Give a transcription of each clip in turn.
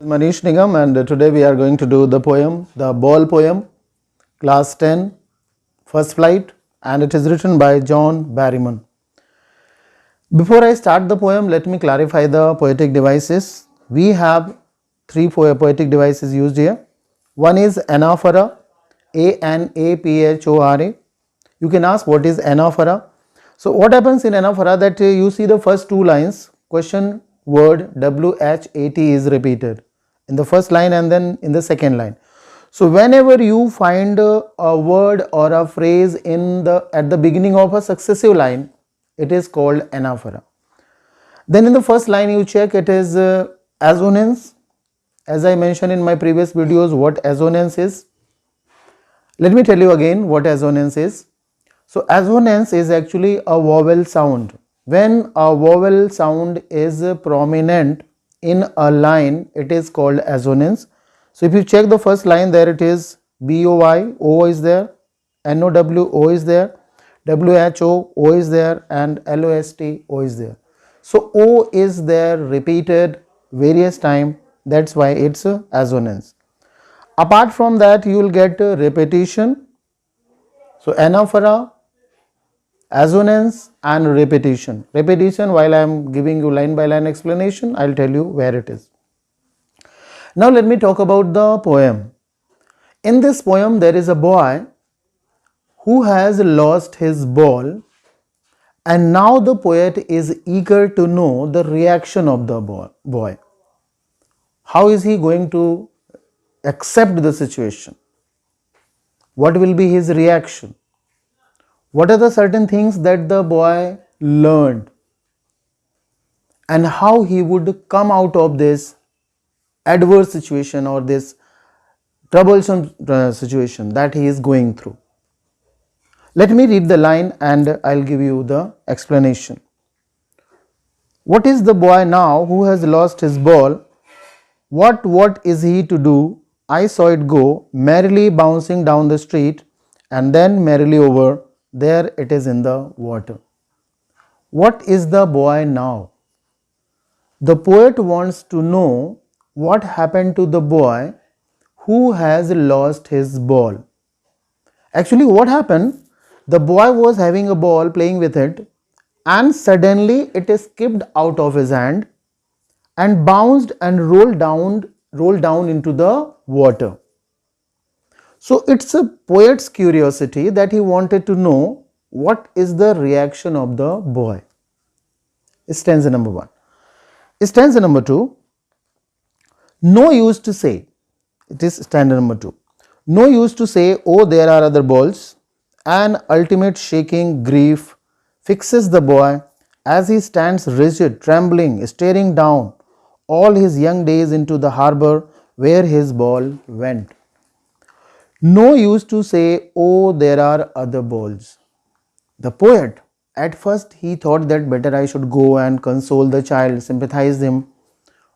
Manish Nigam, and today we are going to do the poem, the Ball poem, class 10, first flight, and it is written by John Barrymore. Before I start the poem, let me clarify the poetic devices. We have three poetic devices used here. One is anaphora, anaphora. You can ask what is anaphora. So what happens in anaphora, that you see the first two lines, question word WHAT is repeated in the first line and then in the second line. So whenever you find a word or a phrase at the beginning of a successive line, it is called anaphora. Then in the first line you check, it is assonance. As I mentioned in my previous videos what assonance is. Let me tell you again what assonance is. So assonance is actually a vowel sound. When a vowel sound is prominent in a line, it is called assonance. So if you check the first line, there it is BOY, O is there, NOW, O is there, WHO, O is there, and LOST, O is there. So O is there repeated various times, that's why it's assonance. Apart from that, you will get repetition. So anaphora, assonance and repetition. Repetition, while I am giving you line by line explanation, I will tell you where it is. Now let me talk about the poem. In this poem, there is a boy who has lost his ball, and now the poet is eager to know the reaction of the boy. How is he going to accept the situation? What will be his reaction? What are the certain things that the boy learned, and how he would come out of this adverse situation or this troublesome situation that he is going through. Let me read the line and I'll give you the explanation. What is the boy now who has lost his ball? What is he to do? I saw it go merrily bouncing down the street and then merrily over. There it is in the water. What is the boy now? The poet wants to know what happened to the boy who has lost his ball. Actually, what happened? The boy was having a ball, playing with it, and suddenly it skipped out of his hand and bounced and rolled down into the water. So it's a poet's curiosity that he wanted to know what is the reaction of the boy. Stanza number 1. Stanza number 2. No use to say. It is stanza number 2. No use to say, oh, there are other balls. An ultimate shaking grief fixes the boy as he stands rigid, trembling, staring down all his young days into the harbor where his ball went. No use to say, oh, there are other balls. The poet, at first he thought that better I should go and console the child, sympathize him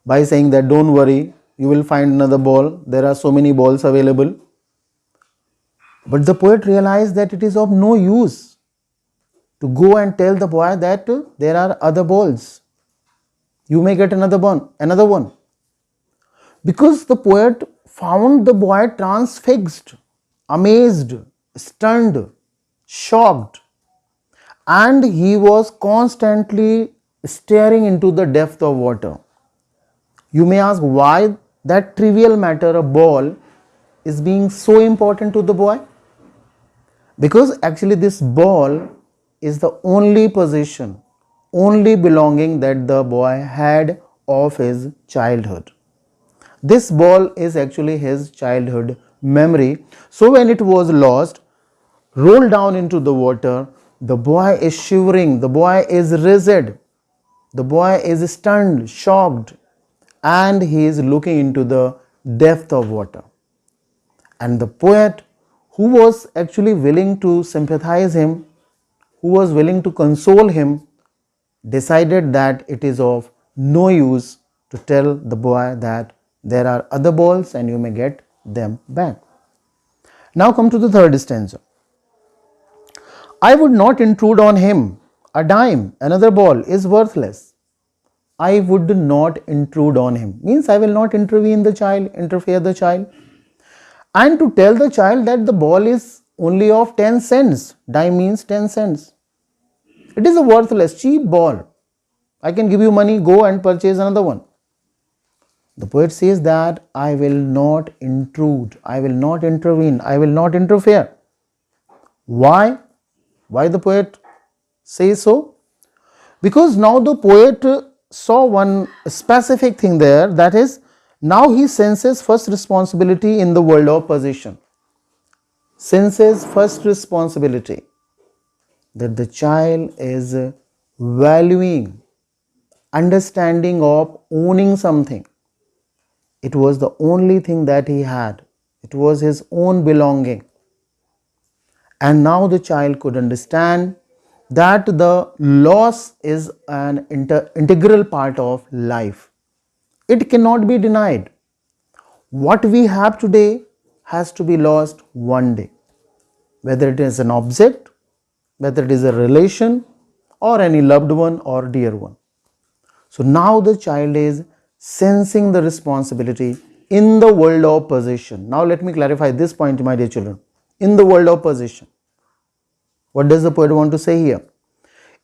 by saying that don't worry, you will find another ball, there are so many balls available. But the poet realized that it is of no use to go and tell the boy that there are other balls. You may get another one. Because the poet found the boy transfixed, amazed, stunned, shocked, and he was constantly staring into the depth of water. You may ask why that trivial matter, a ball, is being so important to the boy? Because actually this ball is the only possession, only belonging that the boy had of his childhood. This ball is actually his childhood memory. So when it was lost, rolled down into the water, the boy is shivering, the boy is rigid, the boy is stunned, shocked, and he is looking into the depth of water. And the poet, who was actually willing to sympathize him, who was willing to console him, decided that it is of no use to tell the boy that there are other balls and you may get them back. Now come to the third stanza. I would not intrude on him. A dime, another ball is worthless. I would not intrude on him. Means I will not interfere the child. And to tell the child that the ball is only of 10 cents. Dime means 10 cents. It is a worthless, cheap ball. I can give you money, go and purchase another one. The poet says that I will not intrude, I will not intervene, I will not interfere. Why? Why the poet says so? Because now the poet saw one specific thing there, that is, now he senses first responsibility in the world of possession. Senses first responsibility that the child is valuing, understanding of owning something. It was the only thing that he had. It was his own belonging. And now the child could understand that the loss is an integral part of life. It cannot be denied. What we have today has to be lost one day. Whether it is an object, whether it is a relation, or any loved one or dear one. So now the child is sensing the responsibility in the world of possession. Now let me clarify this point, my dear children. In the world of possession. What does the poet want to say here?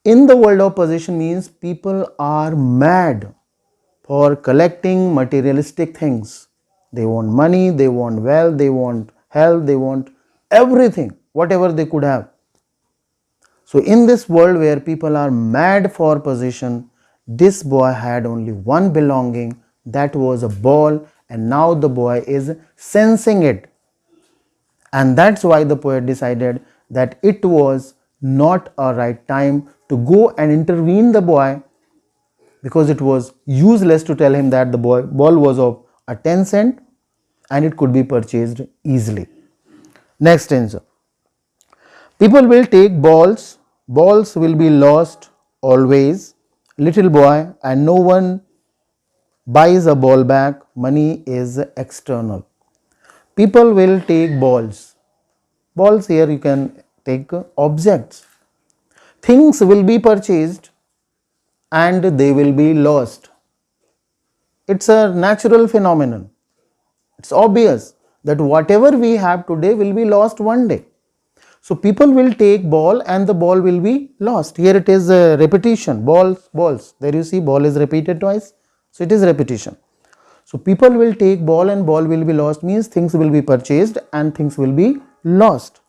In the world of possession means people are mad for collecting materialistic things. They want money, they want wealth, they want health, they want everything, whatever they could have. So in this world where people are mad for possession, this boy had only one belonging, that was a ball, and now the boy is sensing it. And that's why the poet decided that it was not a right time to go and intervene the boy, because it was useless to tell him that the ball was of a 10 cent and it could be purchased easily. Next stanza. People will take balls, balls will be lost always. Little boy, and no one buys a ball back, money is external. People will take balls. Balls, here you can take objects. Things will be purchased and they will be lost. It's a natural phenomenon. It's obvious that whatever we have today will be lost one day. So people will take ball and the ball will be lost. Here it is a repetition, balls, balls. There you see ball is repeated twice. So it is repetition. So people will take ball and ball will be lost means things will be purchased and things will be lost.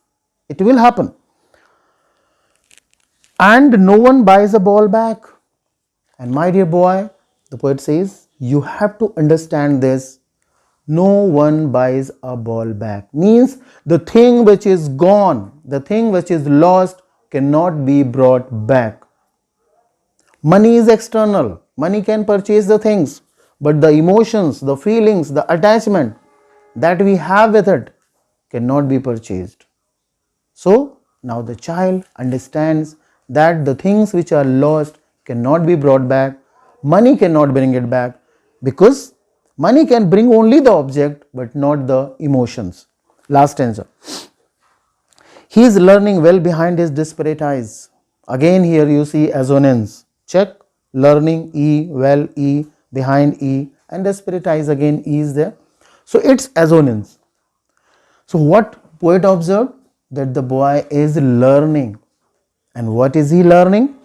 It will happen. And no one buys a ball back. And my dear boy, the poet says, you have to understand this. No one buys a ball back. Means the thing which is gone, the thing which is lost cannot be brought back. Money is external. Money can purchase the things. But the emotions, the feelings, the attachment that we have with it cannot be purchased. So now the child understands that the things which are lost cannot be brought back. Money cannot bring it back, because money can bring only the object but not the emotions. Last stanza. He is learning well behind his disparate eyes. Again here you see assonance. Check. Learning, E, well, E, behind E, and disparate eyes, again E is there. So it's assonance. So what poet observed? That the boy is learning. And what is he learning?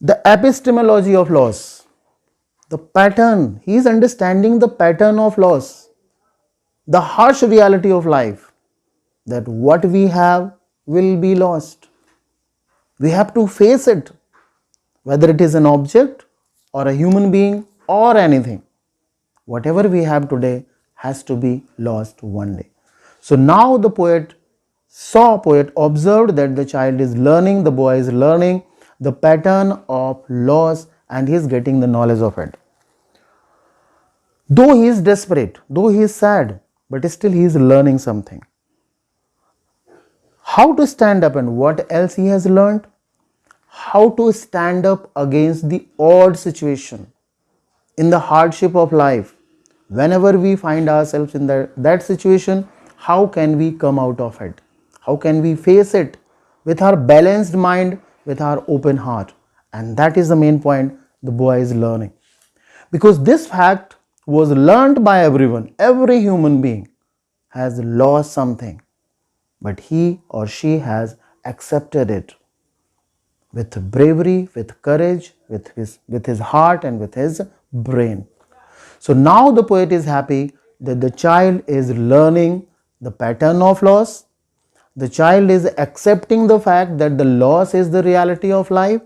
The epistemology of loss. The pattern. He is understanding the pattern of loss. The harsh reality of life. That what we have will be lost. We have to face it. Whether it is an object or a human being or anything. Whatever we have today has to be lost one day. So now the poet observed that the child is learning, the boy is learning the pattern of loss and he is getting the knowledge of it. Though he is desperate, though he is sad, but still he is learning something. How to stand up and what else he has learned? How to stand up against the odd situation, in the hardship of life. Whenever we find ourselves in that situation, how can we come out of it? How can we face it with our balanced mind, with our open heart? And that is the main point the boy is learning. Because this fact was learned by everyone. Every human being has lost something, but he or she has accepted it with bravery, with courage, with his heart and with his brain. So now the poet is happy that the child is learning the pattern of loss. The child is accepting the fact that the loss is the reality of life,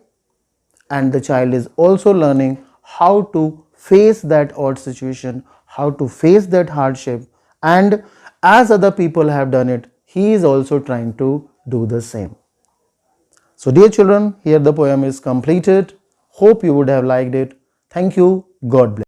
and the child is also learning how to face that odd situation, how to face that hardship, and as other people have done it, he is also trying to do the same. So dear children, here the poem is completed. Hope you would have liked it. Thank you. God bless.